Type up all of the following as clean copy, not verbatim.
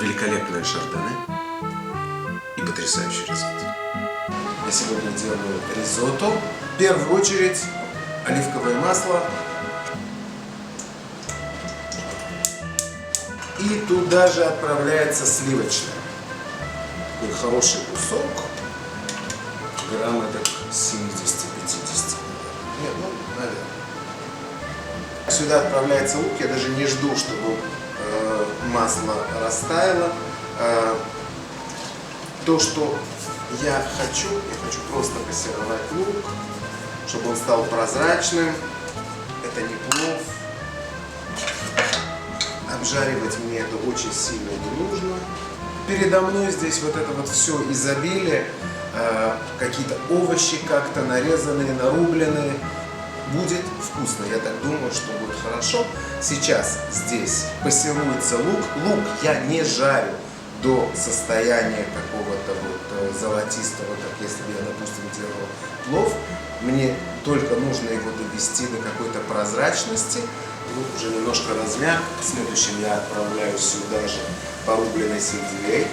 великолепные шардоне и потрясающий ризотто. Я сегодня делаю ризотто. В первую очередь оливковое масло. И туда же отправляется сливочное. Такой хороший кусок. Грамм это 70-50. Нет, ну, наверное. Сюда отправляется лук. Я даже не жду, чтобы масло растаяло. То, что я хочу просто пассеровать лук, чтобы он стал прозрачным. Это не плов. Обжаривать мне это очень сильно не нужно. Передо мной здесь вот это вот все изобилие, какие-то овощи как-то нарезанные, нарубленные. Будет вкусно, я так думаю, что будет хорошо. Сейчас здесь пассируется лук. Лук я не жарю до состояния какого-то вот золотистого, как если бы я, допустим, делал плов. Мне только нужно его довести до какой-то прозрачности. Лук уже немножко размяк. Следующим я отправляю сюда же порубленный сельдерей.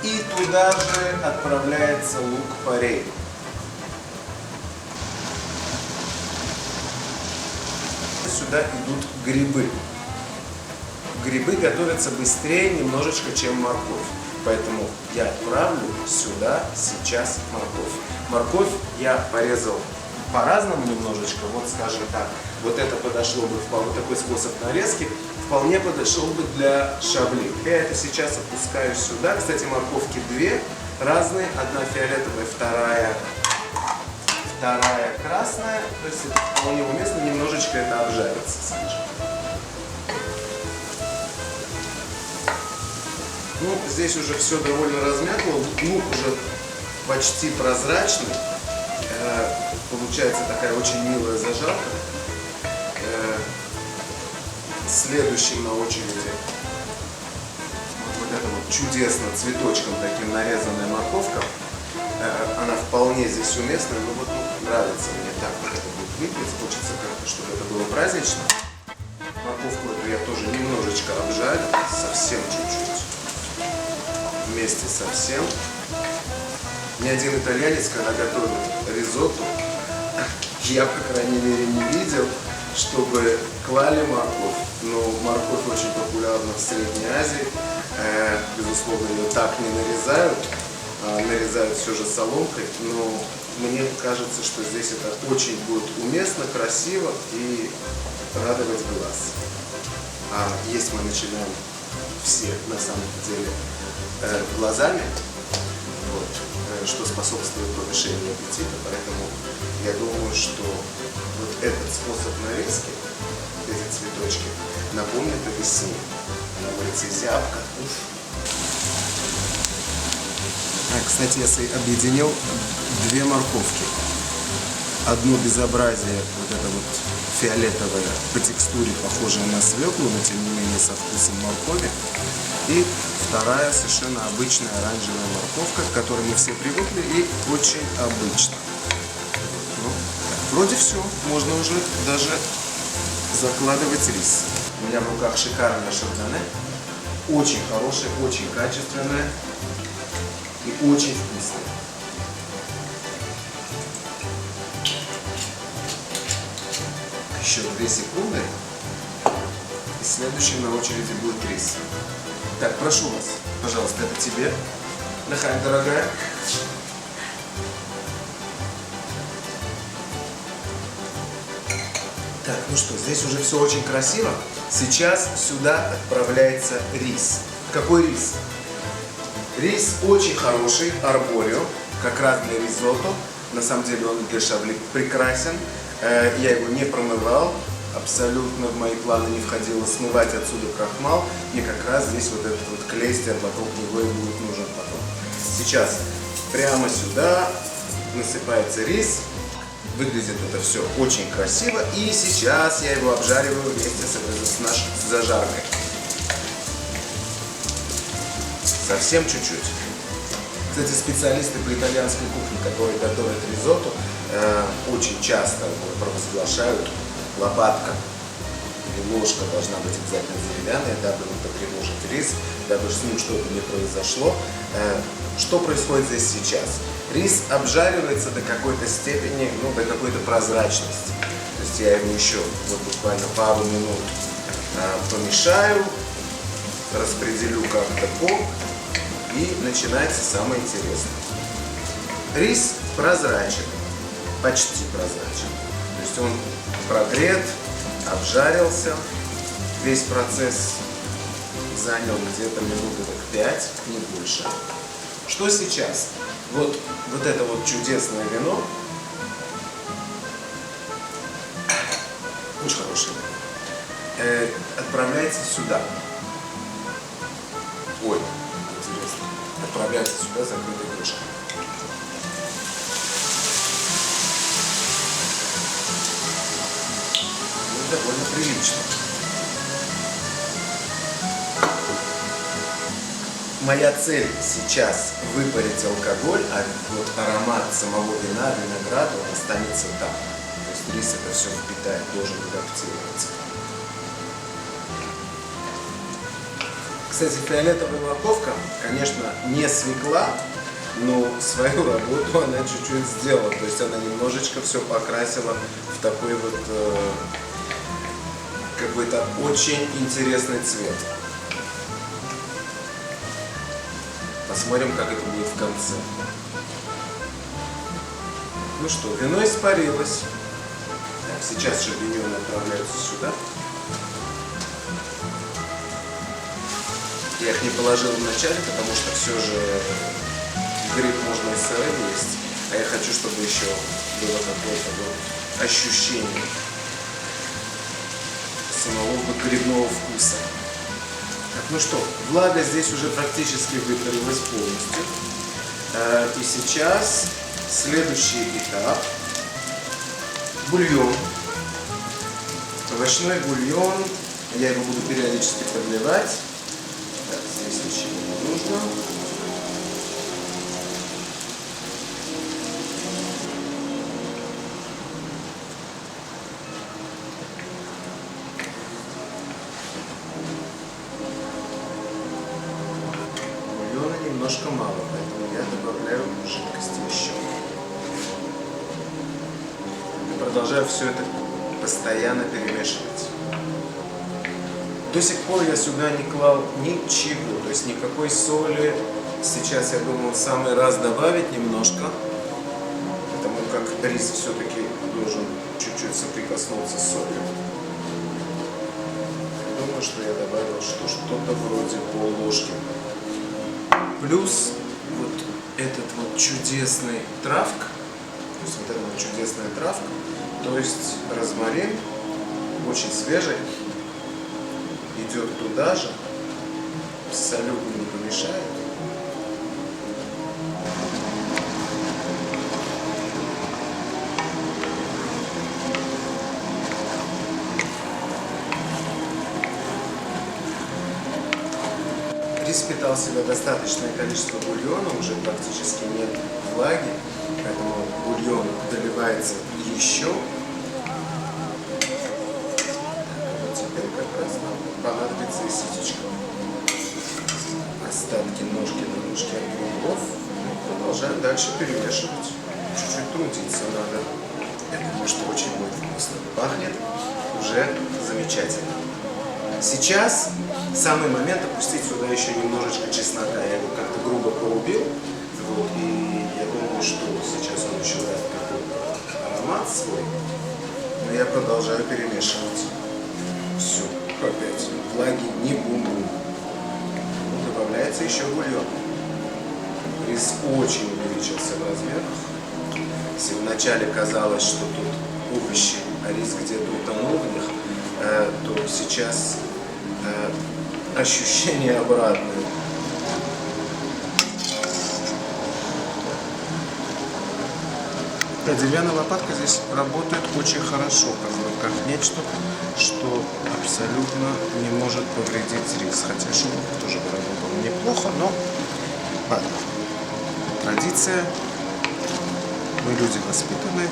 И туда же отправляется лук-порей. Сюда идут грибы. Грибы готовятся быстрее немножечко, чем морковь. Поэтому я отправлю сюда сейчас морковь. Морковь я порезал по-разному немножечко. Вот, скажем так, вот это подошло бы, вот такой способ нарезки вполне подошел бы для шабли. Я это сейчас опускаю сюда. Кстати, морковки две разные. Одна фиолетовая, вторая красная. То есть это вполне уместно, немножечко это обжарится, скажем. Ну, здесь уже все довольно размякло. Лук уже почти прозрачный. Получается такая очень милая зажарка. Следующим на очереди вот это вот чудесно цветочком таким нарезанная морковка. Она вполне здесь уместная, но вот нравится мне так, вот это будет выглядеть. Хочется как-то, чтобы это было празднично. Морковку эту я тоже немножечко обжарю, совсем чуть-чуть. Вместе со всем. Ни один итальянец, когда готовит ризотто, я, по крайней мере, не видел, чтобы клали морковь. Но морковь очень популярна в Средней Азии. Безусловно, ее так не нарезают. Нарезают все же соломкой. Но мне кажется, что здесь это очень будет уместно, красиво и радовать глаз. А есть мы начинаем все, на самом деле, глазами, вот, что способствует повышению аппетита. Поэтому я думаю, что вот этот способ нарезки, эти цветочки, напомнит о весне. На улице зябко. Кстати, я объединил две морковки. Одно безобразие, вот это вот фиолетовое, по текстуре похожее на свеклу, но тем не менее со вкусом моркови. И вторая совершенно обычная оранжевая морковка, к которой мы все привыкли и очень обычно. Ну, вроде все, можно уже даже закладывать рис. У меня в руках шикарное шардоне, очень хорошее, очень качественное и очень вкусное. Еще 2 секунды, и следующим на очереди будет рис. Так, прошу вас, пожалуйста, это тебе, Нахай, дорогая. Так, ну что, здесь уже все очень красиво. Сейчас сюда отправляется рис. Какой рис? Рис очень хороший, арборио, как раз для ризотто. На самом деле он для шабли прекрасен. Я его не промывал. Абсолютно в мои планы не входило смывать отсюда крахмал. И как раз здесь вот этот вот клейстер вокруг него и будет нужен потом. Сейчас прямо сюда насыпается рис. Выглядит это все очень красиво. И сейчас я его обжариваю вместе с нашей зажаркой. Совсем чуть-чуть. Кстати, специалисты по итальянской кухне, которые готовят ризотто, очень часто провозглашают лопатка. ложка должна быть обязательно деревянная, дабы не потревожить рис, дабы с ним что-то не произошло. Что происходит здесь сейчас? Рис обжаривается до какой-то степени, до какой-то прозрачности. То есть я его еще вот буквально пару минут помешаю, распределю как-то по, и начинается самое интересное. Рис прозрачен, почти прозрачен. То есть он прогрет, обжарился. Весь процесс занял где-то минуты 5, не больше. Что сейчас? Вот это вот чудесное вино. Очень хорошее вино. Отправляется сюда. Ой, интересно. Отправляется сюда закрытой крышкой. Довольно прилично. Моя цель сейчас выпарить алкоголь, а вот аромат самого вина, винограда, он останется там. То есть рис это все впитает, должен адаптироваться. Кстати, фиолетовая морковка, конечно, не свекла, но свою работу она чуть-чуть сделала. То есть она немножечко все покрасила в такой вот какой-то очень интересный цвет. Посмотрим, как это будет в конце. Ну что, вино испарилось. Так, сейчас шампиньоны отправляются сюда. Я их не положил в начале, потому что все же гриб можно и сырым есть. А я хочу, чтобы еще было какое-то вот ощущение самого грибного вкуса. Так, ну что, влага здесь уже практически выпарилась полностью. И сейчас следующий этап. Бульон. Овощной бульон. Я его буду периодически подливать. Так, здесь ничего не нужно. Немножко мало, поэтому я добавляю жидкости еще. И продолжаю все это постоянно перемешивать. До сих пор я сюда не клал ничего, то есть никакой соли. Сейчас я думаю, в самый раз добавить немножко, потому как рис все-таки должен чуть-чуть соприкоснуться с солью. Думаю, что я добавил что-то вроде пол-ложки. Плюс вот этот вот чудесный травка, то есть вот эта вот чудесная травка, то есть розмарин, очень свежий, идет туда же, абсолютно не помешает. Рис впитал в себя достаточное количество бульона, уже практически нет влаги, поэтому бульон доливается еще. Вот теперь как раз нам понадобится и ситечко. Остатки ножки на ножке от грибов. Продолжаем дальше перемешивать. Чуть-чуть трудиться надо. Я думаю, что очень будет вкусно. Пахнет уже замечательно. Сейчас самый момент опустить сюда еще немножечко чеснока. Я его как-то грубо порубил. Вот, и я думаю, что сейчас он еще даст какой-то аромат свой. Но я продолжаю перемешивать. Все, опять. Влаги не бум-бум. Добавляется еще бульон. Рис очень увеличился в размерах. Если вначале казалось, что тут овощи, а рис где-то утонул в них, то сейчас ощущение обратное. Деревянная лопатка здесь работает очень хорошо, как нечто, что абсолютно не может повредить рис. Хотя шумовка тоже бы работала неплохо, но ладно. Традиция. Мы люди воспитанные,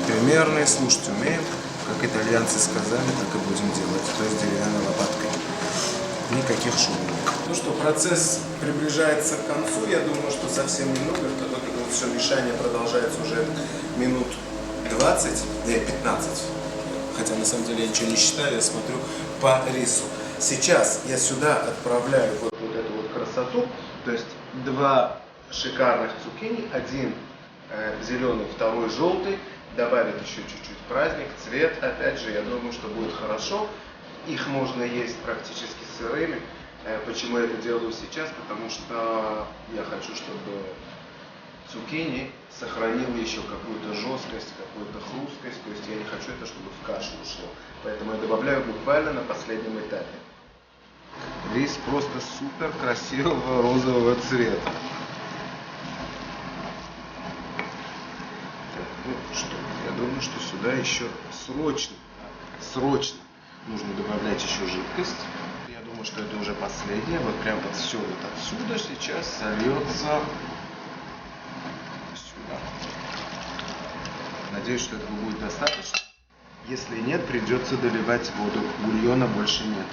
примерные, слушать умеем. В как итальянцы сказали, так и будем делать, то есть деревянной лопаткой. Никаких шумов. Ну что, процесс приближается к концу, я думаю, что совсем немного, вот это вот все мешание продолжается уже минут 20, нет, 15. Хотя на самом деле я ничего не считаю, я смотрю по рису. Сейчас я сюда отправляю вот эту вот красоту, то есть два шикарных цукини, один зеленый, второй желтый, добавит еще чуть-чуть праздник, цвет, опять же, я думаю, что будет хорошо. Их можно есть практически сырыми. Почему я это делаю сейчас? Потому что я хочу, чтобы цукини сохранила еще какую-то жесткость, какую-то хрусткость. То есть я не хочу это, чтобы в кашу ушло. Поэтому я добавляю буквально на последнем этапе. Рис просто супер красивого розового цвета. Так, ну что, я думаю, что сюда еще срочно нужно добавлять еще жидкость. Я думаю, что это уже последнее. Вот прям вот все вот отсюда сейчас сольется сюда. Надеюсь, что этого будет достаточно. Если нет, придется доливать воду. Бульона больше нет.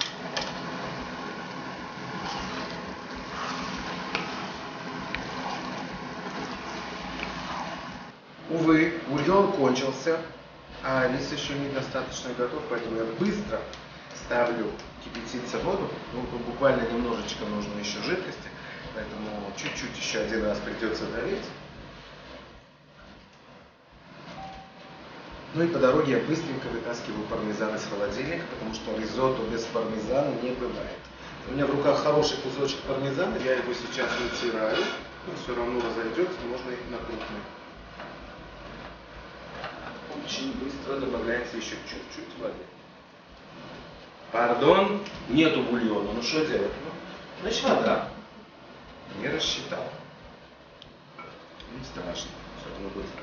Увы, бульон кончился, а рис еще недостаточно готов, поэтому я быстро ставлю кипятиться воду. Ну, буквально немножечко нужно еще жидкости, поэтому чуть-чуть еще один раз придется долить. Ну и по дороге я быстренько вытаскиваю пармезан из холодильника, потому что ризотто без пармезана не бывает. У меня в руках хороший кусочек пармезана, я его сейчас натираю, но все равно разойдется, можно и на крупный. Очень быстро добавляется еще чуть-чуть воды. Пардон, нету бульона. Ну что делать? Ну, значит, вода. Не рассчитал. Не страшно. Все равно быстро.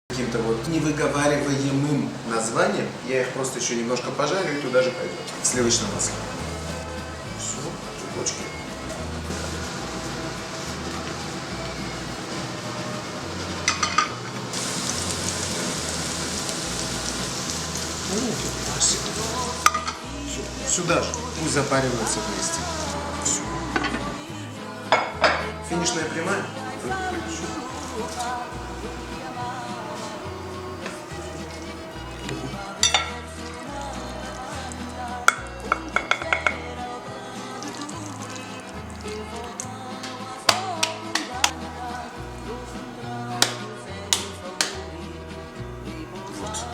Каким-то вот невыговариваемым названием. Я их просто еще немножко пожарю и туда же пойдет. Сливочное масло. Все, цветочки. Все, сюда же. Пусть запариваются вместе. Все. Финишная прямая.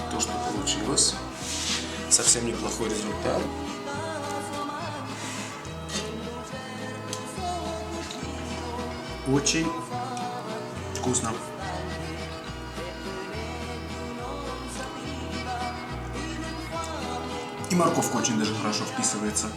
То, что получилось. Совсем неплохой результат. Очень вкусно. И морковка очень даже хорошо вписывается.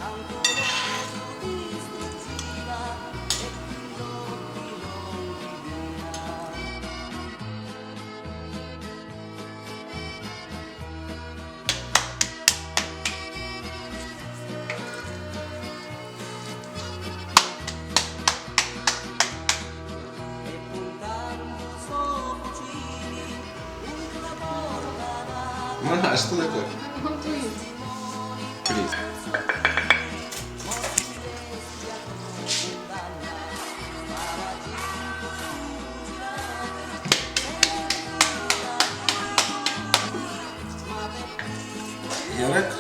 А что такое? Приз. Ярек?